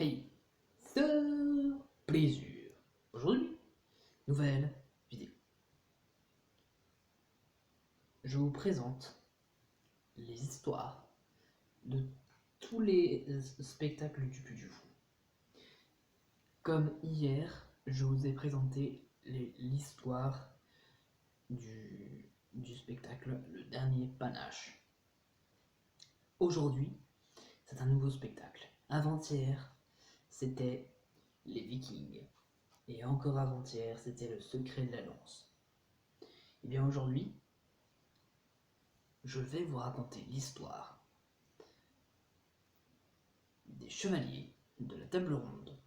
Hey, plaisir. Aujourd'hui, nouvelle vidéo. Je vous présente les histoires de tous les spectacles du Puy du Fou. Comme hier, je vous ai présenté l'histoire du spectacle Le Dernier Panache. Aujourd'hui, c'est un nouveau spectacle. Avant-hier, c'était les Vikings. Et encore avant-hier, c'était Le Secret de la Lance. Et bien aujourd'hui, je vais vous raconter l'histoire des chevaliers de la table ronde.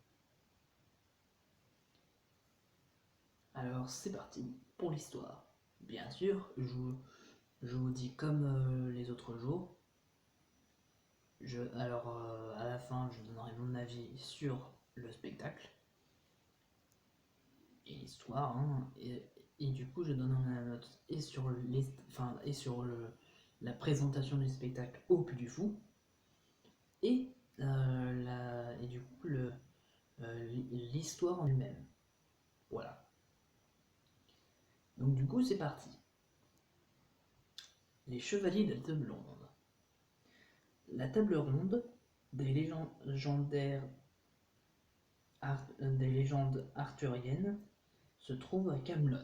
Alors c'est parti pour l'histoire. Bien sûr, je vous dis comme les autres jours. À la fin, je donnerai mon avis sur le spectacle et l'histoire, hein, et du coup, je donnerai ma note et sur la présentation du spectacle au Puy du Fou et du coup l'histoire en elle-même. Voilà. Donc du coup, c'est parti. Les chevaliers de la table ronde. La table ronde des légendes arthuriennes se trouve à Camelot,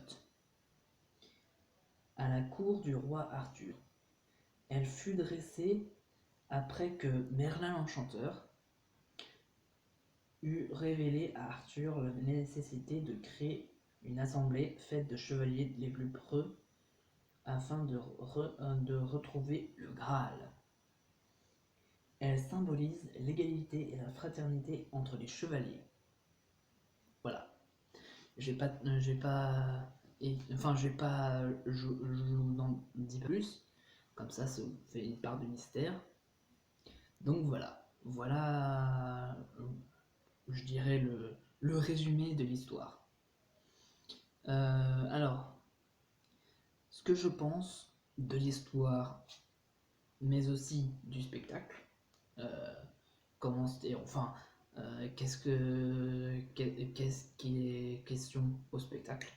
à la cour du roi Arthur. Elle fut dressée après que Merlin l'Enchanteur eut révélé à Arthur la nécessité de créer une assemblée faite de chevaliers les plus preux afin de retrouver le Graal. Elle symbolise l'égalité et la fraternité entre les chevaliers. Voilà. Je vous en dis plus, comme ça vous fait une part de mystère. Donc voilà, je dirais le résumé de l'histoire. Alors, ce que je pense de l'histoire, mais aussi du spectacle, comment c'était, enfin, qu'est-ce qui est question au spectacle?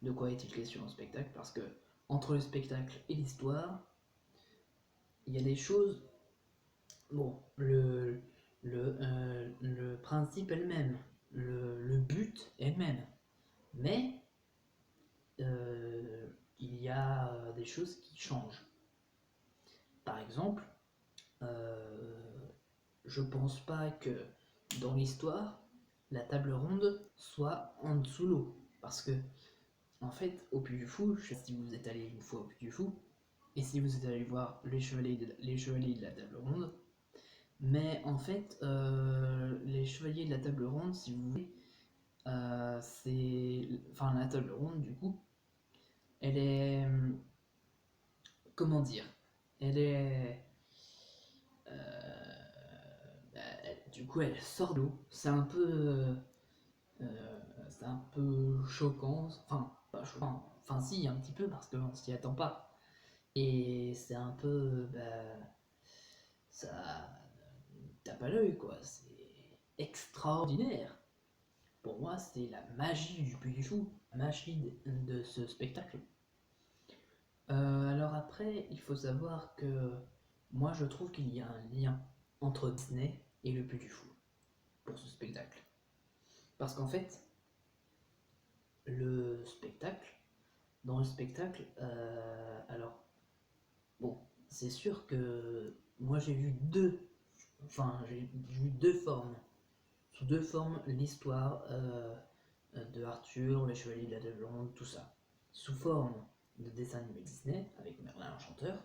De quoi est-il question au spectacle? Parce que entre le spectacle et l'histoire, il y a des choses. Bon, le principe est le même, le but est le même, mais il y a des choses qui changent. Par exemple, je pense pas que dans l'histoire, la table ronde soit en dessous l'eau. Parce que, en fait, au Puy du Fou, je sais pas si vous êtes allé une fois au Puy du Fou, et si vous êtes allé voir les chevaliers de la table ronde, mais en fait, les chevaliers de la table ronde, si vous voulez, enfin, la table ronde, du coup, elle est. Comment dire? Elle est. Du coup, elle sort d'eau. C'est un peu choquant. Enfin, pas choquant. Enfin, si, un petit peu, parce qu'on s'y attend pas. Et c'est un peu. Ça tape à l'œil, quoi. C'est extraordinaire. Pour moi, c'est la magie du Puy du Fou, la magie de ce spectacle. Alors après, il faut savoir que moi, je trouve qu'il y a un lien entre Disney et le Puy du Fou pour ce spectacle. Parce qu'en fait, le spectacle, dans le spectacle, alors, bon, c'est sûr que moi j'ai vu j'ai vu deux formes, sous deux formes, l'histoire de Arthur, les Chevaliers de la Table Ronde, tout ça. Sous forme de dessin animé Disney, avec Merlin l'Enchanteur,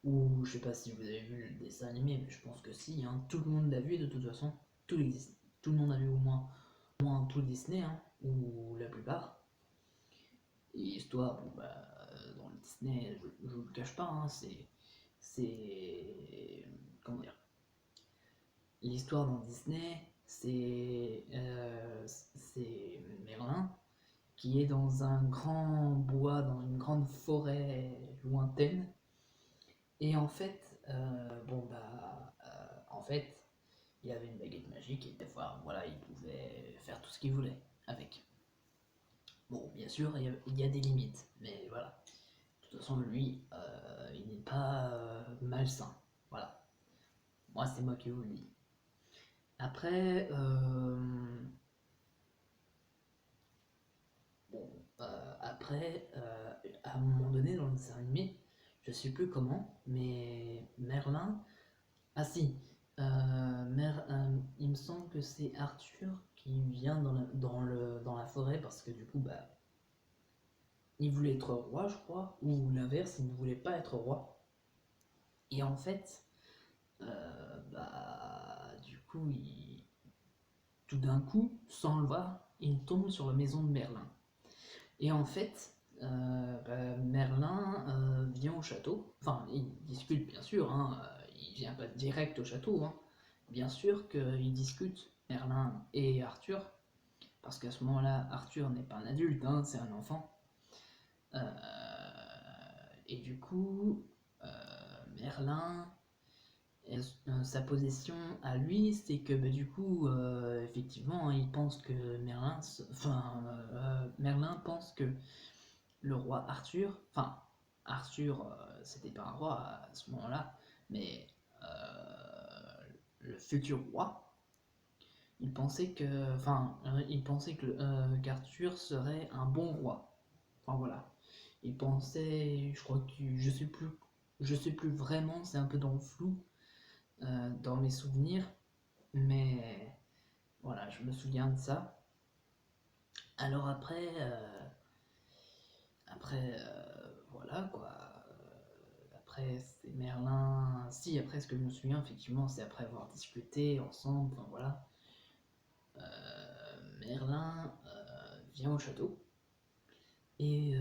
ou je sais pas si vous avez vu le dessin animé, mais je pense que si, hein, tout le monde l'a vu de toute façon, tout le monde a vu au moins tout le Disney, hein, ou la plupart. Et l'histoire, bon dans le Disney, je vous le cache pas, hein, comment dire, l'histoire dans Disney, c'est Merlin qui est dans un grand bois, dans une grande forêt lointaine. Et en fait, en fait, il avait une baguette magique et des fois, voilà, il pouvait faire tout ce qu'il voulait avec. Bon, bien sûr, il y a des limites, mais voilà. De toute façon, lui, il n'est pas malsain. Voilà. Moi, c'est moi qui vous le dis. Après, bon, à un moment donné dans le dessin animé, je sais plus comment, mais Merlin. Ah si, il me semble que c'est Arthur qui vient dans la forêt parce que du coup, bah, il voulait être roi, je crois, ou l'inverse, il ne voulait pas être roi. Et en fait, du coup, tout d'un coup, sans le voir, il tombe sur la maison de Merlin. Et en fait, Merlin vient au château. Enfin, il discute bien sûr, hein, il vient pas direct au château. Hein. Bien sûr qu'ils discutent, Merlin et Arthur, parce qu'à ce moment-là, Arthur n'est pas un adulte, hein, c'est un enfant. Euh, et du coup, Merlin, sa position à lui, c'est que bah, du coup, effectivement, il pense que Merlin pense que le roi Arthur, enfin, Arthur, c'était pas un roi à ce moment-là, mais le futur roi, il pensait que qu'Arthur serait un bon roi. Enfin voilà, il pensait, je crois que je sais plus vraiment, c'est un peu dans le flou, dans mes souvenirs, mais voilà, je me souviens de ça. Alors voilà quoi. Après, c'est Merlin. Si, après, ce que je me souviens, effectivement, c'est après avoir discuté ensemble. Enfin voilà. Merlin vient au château et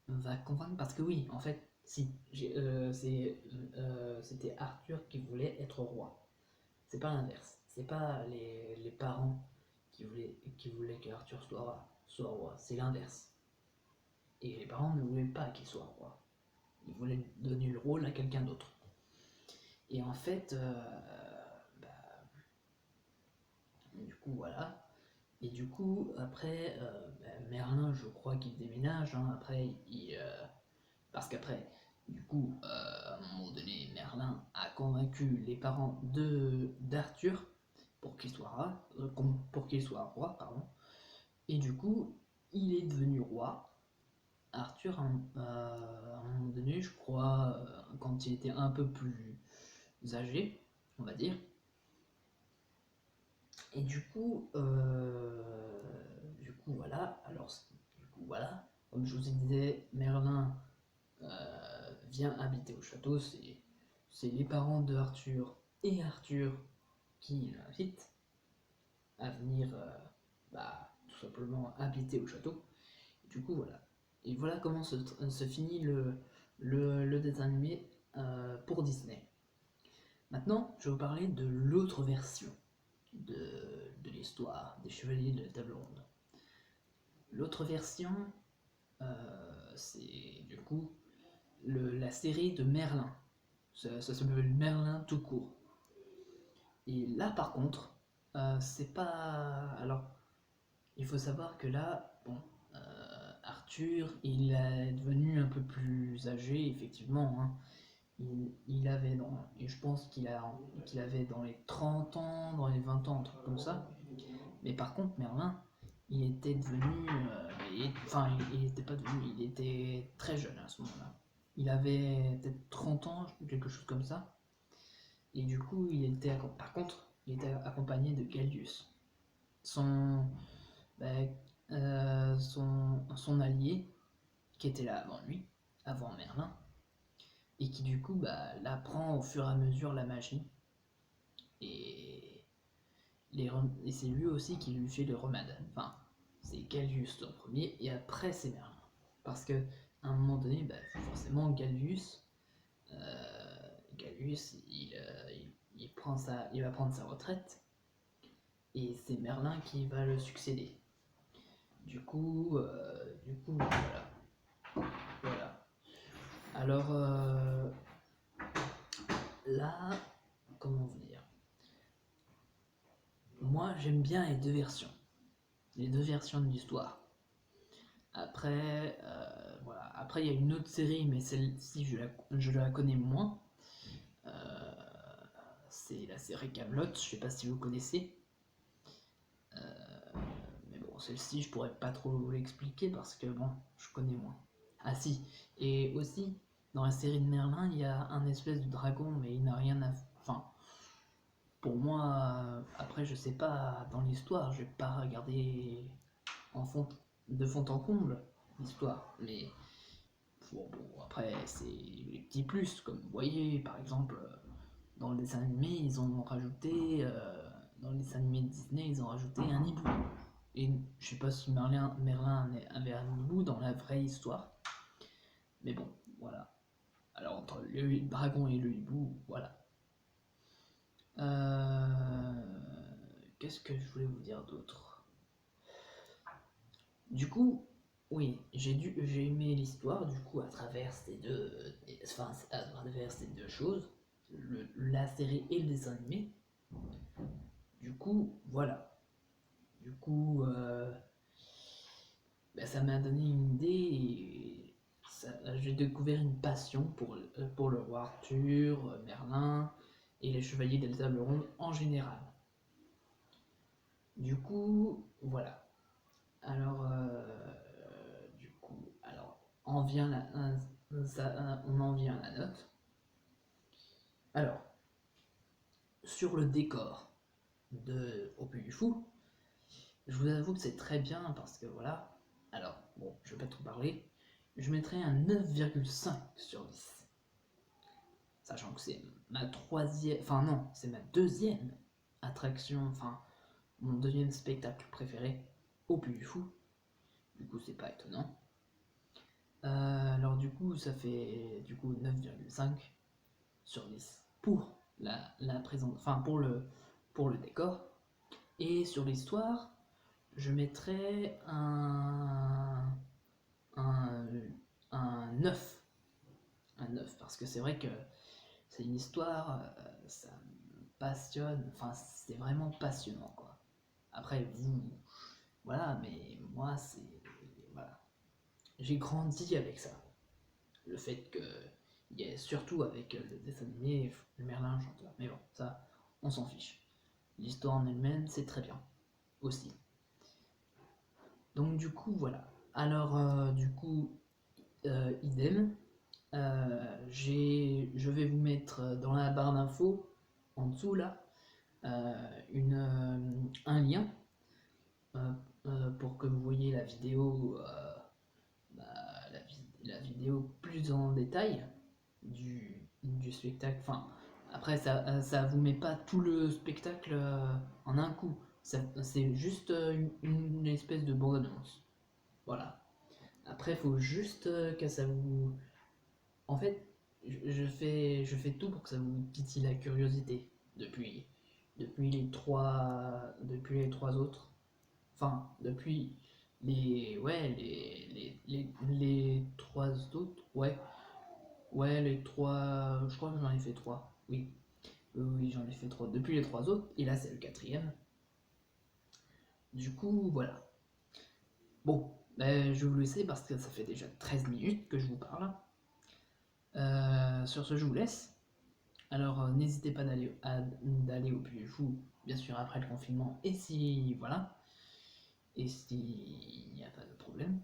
va convaincre. Parce que oui, en fait, si. C'était Arthur qui voulait être roi. C'est pas l'inverse. C'est pas les parents qui voulaient que Arthur soit roi. C'est l'inverse. Et les parents ne voulaient pas qu'il soit roi. Ils voulaient donner le rôle à quelqu'un d'autre. Et en fait, bah, du coup, voilà. Et du coup, après, Merlin, je crois qu'il déménage. Hein, après, parce qu'après, du coup, à un moment donné, Merlin a convaincu les parents d'Arthur pour qu'il soit roi, pardon. Et du coup, il est devenu roi. Arthur, à un moment donné, je crois, quand il était un peu plus âgé, on va dire. Et du coup voilà. Alors, du coup voilà. Comme je vous disais, Merlin vient habiter au château. C'est les parents de Arthur et Arthur qui l'invitent à venir, tout simplement habiter au château. Et du coup voilà. Et voilà comment se finit le dessin animé pour Disney. Maintenant, je vais vous parler de l'autre version de l'histoire des Chevaliers de la Table Ronde. L'autre version, c'est du coup la série de Merlin. Ça s'appelle Merlin tout court. Et là, par contre, c'est pas. Alors, il faut savoir que là, bon, Arthur, il est devenu un peu plus âgé, effectivement. Hein. Et je pense qu'il avait dans les 30 ans, dans les 20 ans, un truc comme ça. Mais par contre, Merlin, il était devenu. Il était pas devenu, il était très jeune à ce moment-là. Il avait peut-être 30 ans, quelque chose comme ça. Et du coup, par contre, il était accompagné de Gallius, son, bah, son allié, qui était là avant lui, avant Merlin, et qui du coup l'apprend au fur et à mesure la magie. Et, et c'est lui aussi qui lui fait le remade. Enfin, c'est Gallius en premier, et après c'est Merlin. Parce que à un moment donné, forcément Gallius, il va prendre sa retraite, et c'est Merlin qui va le succéder. Du coup, voilà. Alors là, comment vous dire, moi j'aime bien les deux versions de l'histoire. Après, voilà. Après il y a une autre série, mais celle-ci je la connais moins. Euh, c'est la série Camelot, je sais pas si vous connaissez. Mais bon, celle-ci je pourrais pas trop vous l'expliquer parce que bon, je connais moins. Ah si, et aussi, dans la série de Merlin, il y a un espèce de dragon, mais il n'a rien à... Enfin, pour moi, après, je sais pas, dans l'histoire, je vais pas regarder en fond, de fond en comble l'histoire, mais bon, après, c'est les petits plus, comme vous voyez, par exemple, dans le dessin animé, ils ont rajouté, dans le dessin animé de Disney, ils ont rajouté un hibou. Et je sais pas si Merlin avait un hibou dans la vraie histoire, mais bon, voilà. Alors, entre le dragon et le hibou, voilà. Euh, Qu'est-ce que je voulais vous dire d'autre? Du coup, oui, j'ai aimé l'histoire, du coup, à travers ces deux, enfin, à travers ces deux choses, la série et le dessin animé. Du coup, voilà. Du coup, bah, ça m'a donné une idée et j'ai découvert une passion pour le roi Arthur, Merlin et les chevaliers de la table ronde en général. Du coup, voilà. Alors, alors, on en vient à la note. Alors, sur le décor de Au Puy du Fou, je vous avoue que c'est très bien parce que voilà. Alors, bon, je vais pas trop parler. Je mettrai un 9,5 sur 10. Sachant que c'est ma troisième. Enfin, non, c'est ma deuxième attraction. Enfin, mon deuxième spectacle préféré au Puy du Fou. Du coup, c'est pas étonnant. Alors, du coup, ça fait du coup 9,5 sur 10 pour la présence. Enfin, pour le décor. Et sur l'histoire, je mettrais un, un 9. Un 9, parce que c'est vrai que c'est une histoire, ça me passionne, enfin c'est vraiment passionnant quoi. Après vous, voilà, mais moi c'est, voilà, j'ai grandi avec ça. Le fait que, il y a surtout avec le dessin animé, le Merlin chanteur, mais bon, ça, on s'en fiche. L'histoire en elle-même, c'est très bien, aussi. Donc du coup, voilà. Alors, du coup, idem, je vais vous mettre dans la barre d'infos, en dessous là, un lien euh, pour que vous voyez la vidéo, bah, la vidéo plus en détail du spectacle. Enfin, après, ça vous met pas tout le spectacle en un coup. C'est juste une espèce de bande-annonce. Voilà. Après, il faut juste que ça vous... En fait, je fais tout pour que ça vous titille la curiosité depuis les trois autres. Enfin, depuis ouais, les trois autres, ouais, les trois, je crois que j'en ai fait trois, oui, oui, j'en ai fait trois depuis les trois autres, et là c'est le quatrième. Du coup, voilà. Bon, ben, je vais vous laisser parce que ça fait déjà 13 minutes que je vous parle. Sur ce, je vous laisse. Alors, n'hésitez pas d'aller au Puy du Fou, bien sûr, après le confinement, et si, voilà, et s'il n'y a pas de problème.